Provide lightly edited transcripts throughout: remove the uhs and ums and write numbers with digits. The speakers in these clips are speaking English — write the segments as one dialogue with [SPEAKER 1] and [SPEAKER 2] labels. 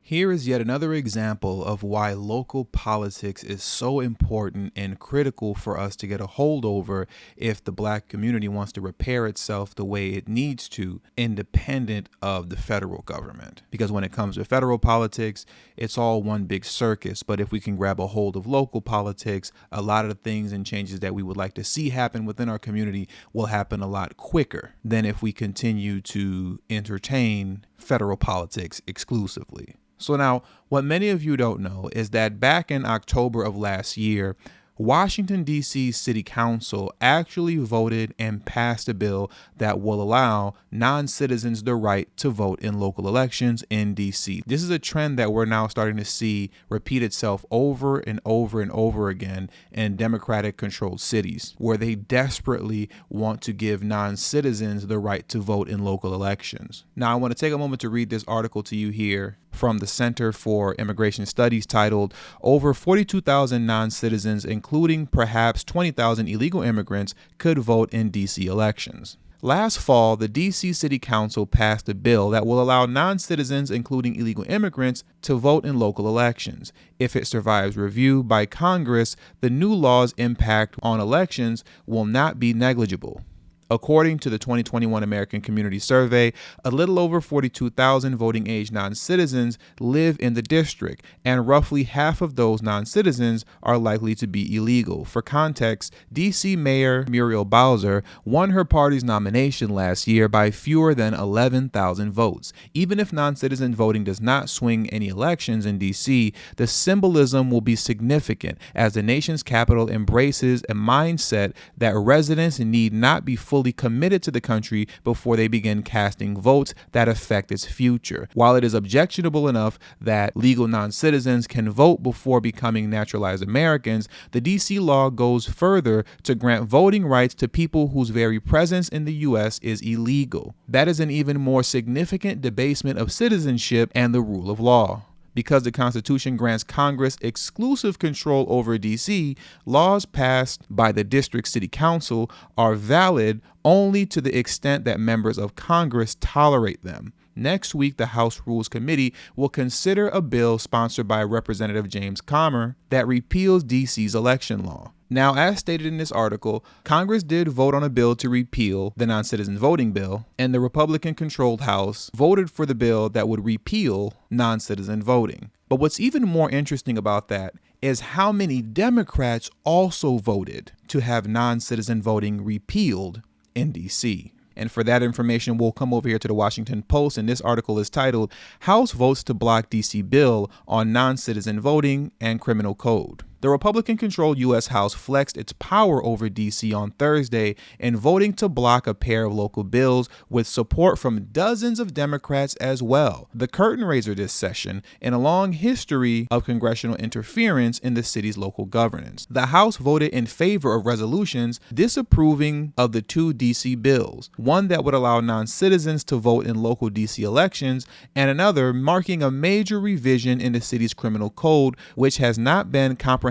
[SPEAKER 1] Here is yet another example of why local politics is so important and critical for us to get a hold over if the Black community wants to repair itself the way it needs to, independent of the federal government. Because when it comes to federal politics, it's all one big circus. But if we can grab a hold of local politics, a lot of the things and changes that we would like to see happen within our community will happen a lot quicker than if we continue to entertain federal politics exclusively. So now, what many of you don't know is that back in October of last year, Washington, D.C. City Council actually voted and passed a bill that will allow non-citizens the right to vote in local elections in D.C. This is a trend that we're now starting to see repeat itself over and over and over again in Democratic-controlled cities, where they desperately want to give non-citizens the right to vote in local elections. Now, I want to take a moment to read this article to you here from the Center for Immigration Studies titled, "Over 42,000 non-citizens, including perhaps 20,000 illegal immigrants, could vote in D.C. elections." Last fall, the D.C. City Council passed a bill that will allow non-citizens, including illegal immigrants, to vote in local elections. If it survives review by Congress, the new law's impact on elections will not be negligible. According to the 2021 American Community Survey, a little over 42,000 voting-age non-citizens live in the district, and roughly half of those non-citizens are likely to be illegal. For context, D.C. Mayor Muriel Bowser won her party's nomination last year by fewer than 11,000 votes. Even if non-citizen voting does not swing any elections in D.C., the symbolism will be significant as the nation's capital embraces a mindset that residents need not be fully committed to the country before they begin casting votes that affect its future. While it is objectionable enough that legal non-citizens can vote before becoming naturalized Americans, the D.C. law goes further to grant voting rights to people whose very presence in the U.S. is illegal. That is an even more significant debasement of citizenship and the rule of law. Because the Constitution grants Congress exclusive control over D.C., laws passed by the district city council are valid only to the extent that members of Congress tolerate them. Next week, the House Rules Committee will consider a bill sponsored by Representative James Comer that repeals D.C.'s election law. Now, as stated in this article, Congress did vote on a bill to repeal the non-citizen voting bill, and the Republican-controlled House voted for the bill that would repeal non-citizen voting. But what's even more interesting about that is how many Democrats also voted to have non-citizen voting repealed in D.C. And for that information, we'll come over here to the Washington Post, and this article is titled, "House Votes to Block D.C. Bill on Non-Citizen Voting and Criminal Code." The Republican-controlled U.S. House flexed its power over D.C. on Thursday in voting to block a pair of local bills with support from dozens of Democrats as well. The curtain raiser this session in a long history of congressional interference in the city's local governance. The House voted in favor of resolutions disapproving of the two D.C. bills, one that would allow non-citizens to vote in local D.C. elections, and another marking a major revision in the city's criminal code, which has not been comprehensively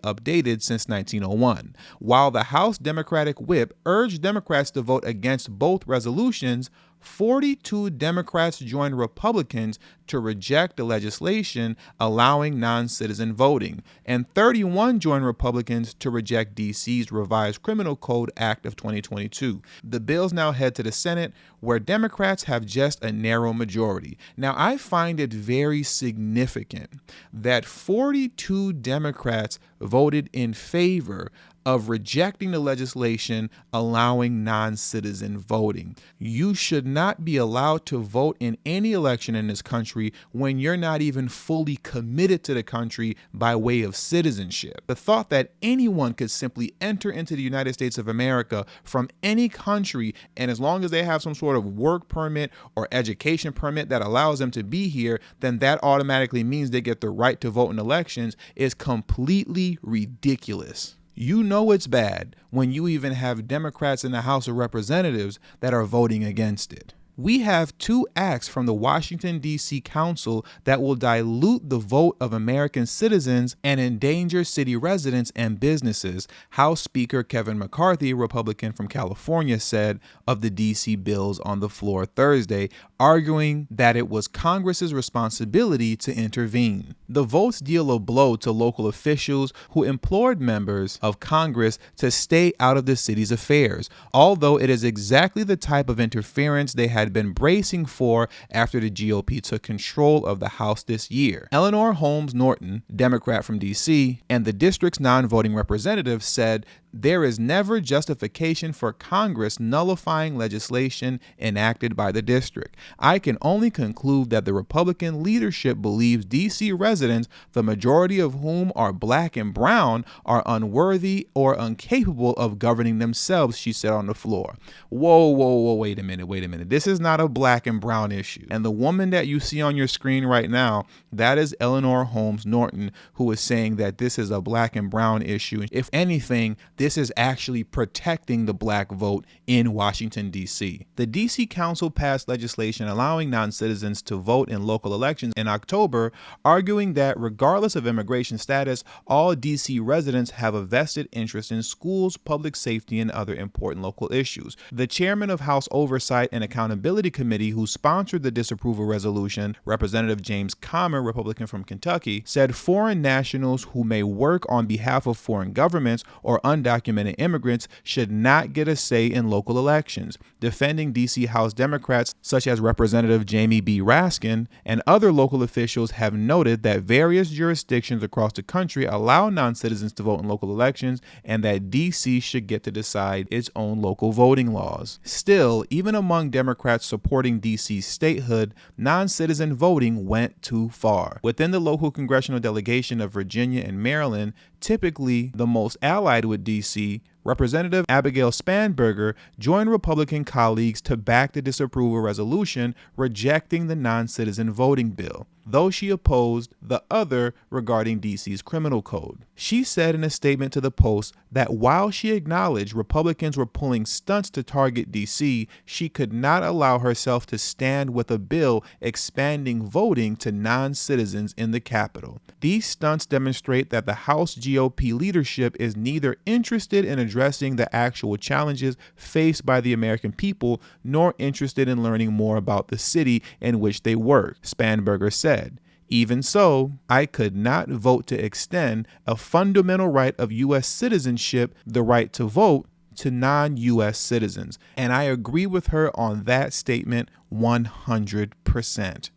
[SPEAKER 1] updated since 1901. While the House Democratic whip urged Democrats to vote against both resolutions, 42 Democrats joined Republicans to reject the legislation allowing non-citizen voting, and 31 joined Republicans to reject D.C.'s revised Criminal Code Act of 2022. The bills now head to the Senate, where Democrats have just a narrow majority. Now, I find it very significant that 42 Democrats voted in favor of rejecting the legislation allowing non-citizen voting. You should not be allowed to vote in any election in this country when you're not even fully committed to the country by way of citizenship. The thought that anyone could simply enter into the United States of America from any country, and as long as they have some sort of work permit or education permit that allows them to be here, then that automatically means they get the right to vote in elections, is completely ridiculous. You know it's bad when you even have Democrats in the House of Representatives that are voting against it. We have two acts from the Washington, D.C. Council that will dilute the vote of American citizens and endanger city residents and businesses, House Speaker Kevin McCarthy, Republican from California, said of the D.C. bills on the floor Thursday, arguing that it was Congress's responsibility to intervene. The votes deal a blow to local officials who implored members of Congress to stay out of the city's affairs, although it is exactly the type of interference they had been bracing for after the GOP took control of the House this year. Eleanor Holmes Norton, Democrat from D.C., and the district's non-voting representative said there is never justification for Congress nullifying legislation enacted by the district. I can only conclude that the Republican leadership believes D.C. residents, the majority of whom are black and brown, are unworthy or incapable of governing themselves, she said on the floor. Whoa, wait a minute. This is not a black and brown issue. And the woman that you see on your screen right now, that is Eleanor Holmes Norton, who is saying that this is a black and brown issue. If anything, this is actually protecting the black vote in Washington, D.C. The D.C. Council passed legislation allowing non-citizens to vote in local elections in October, arguing that regardless of immigration status, all D.C. residents have a vested interest in schools, public safety, and other important local issues. The chairman of House Oversight and Accountability Committee, who sponsored the disapproval resolution, Representative James Comer, Republican from Kentucky, said foreign nationals who may work on behalf of foreign governments or undocumented immigrants should not get a say in local elections. Defending D.C. House Democrats such as Representative Jamie B. Raskin and other local officials have noted that various jurisdictions across the country allow non-citizens to vote in local elections and that D.C. should get to decide its own local voting laws. Still, even among Democrats supporting D.C.'s statehood, non-citizen voting went too far. Within the local congressional delegation of Virginia and Maryland, typically the most allied with D.C., Representative Abigail Spanberger joined Republican colleagues to back the disapproval resolution rejecting the non-citizen voting bill, though she opposed the other regarding D.C.'s criminal code. She said in a statement to the Post that while she acknowledged Republicans were pulling stunts to target D.C., she could not allow herself to stand with a bill expanding voting to non-citizens in the Capitol. These stunts demonstrate that the House GOP leadership is neither interested in addressing the actual challenges faced by the American people nor interested in learning more about the city in which they work, Spanberger said. Even so, I could not vote to extend a fundamental right of U.S. citizenship, the right to vote, to non-U.S. citizens. And I agree with her on that statement 100%.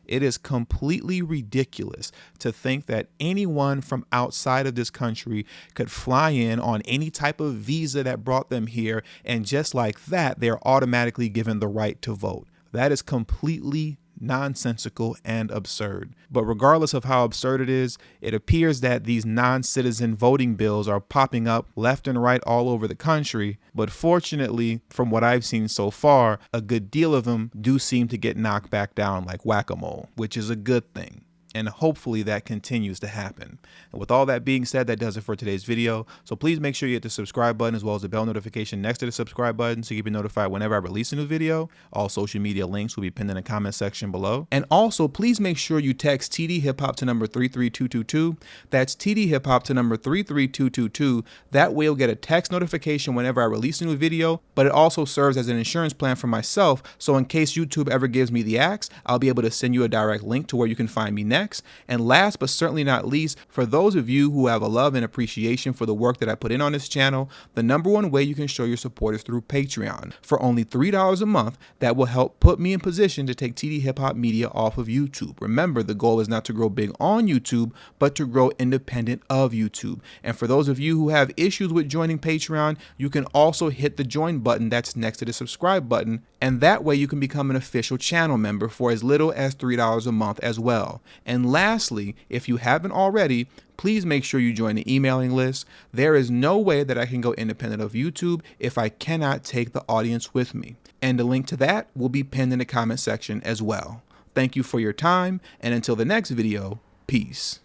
[SPEAKER 1] It is completely ridiculous to think that anyone from outside of this country could fly in on any type of visa that brought them here, and just like that, they're automatically given the right to vote. That is completely nonsensical and absurd. But regardless of how absurd it is, it appears that these non-citizen voting bills are popping up left and right all over the country. But fortunately, from what I've seen so far, a good deal of them do seem to get knocked back down like whack-a-mole, which is a good thing. And hopefully that continues to happen. And with all that being said, that does it for today's video. So please make sure you hit the subscribe button as well as the bell notification next to the subscribe button so you can be notified whenever I release a new video. All social media links will be pinned in the comment section below. And also, please make sure you text tdhiphop to number 33222. That's tdhiphop to number 33222. That way you'll get a text notification whenever I release a new video, but it also serves as an insurance plan for myself. So in case YouTube ever gives me the axe, I'll be able to send you a direct link to where you can find me next. And last but certainly not least, for those of you who have a love and appreciation for the work that I put in on this channel, the number one way you can show your support is through Patreon. For only $3 a month, that will help put me in position to take TD Hip Hop Media off of YouTube. Remember, the goal is not to grow big on YouTube, but to grow independent of YouTube. And for those of you who have issues with joining Patreon, you can also hit the join button that's next to the subscribe button, and that way you can become an official channel member for as little as $3 a month as well. And lastly, if you haven't already, please make sure you join the emailing list. There is no way that I can go independent of YouTube if I cannot take the audience with me. And the link to that will be pinned in the comment section as well. Thank you for your time, and until the next video, peace.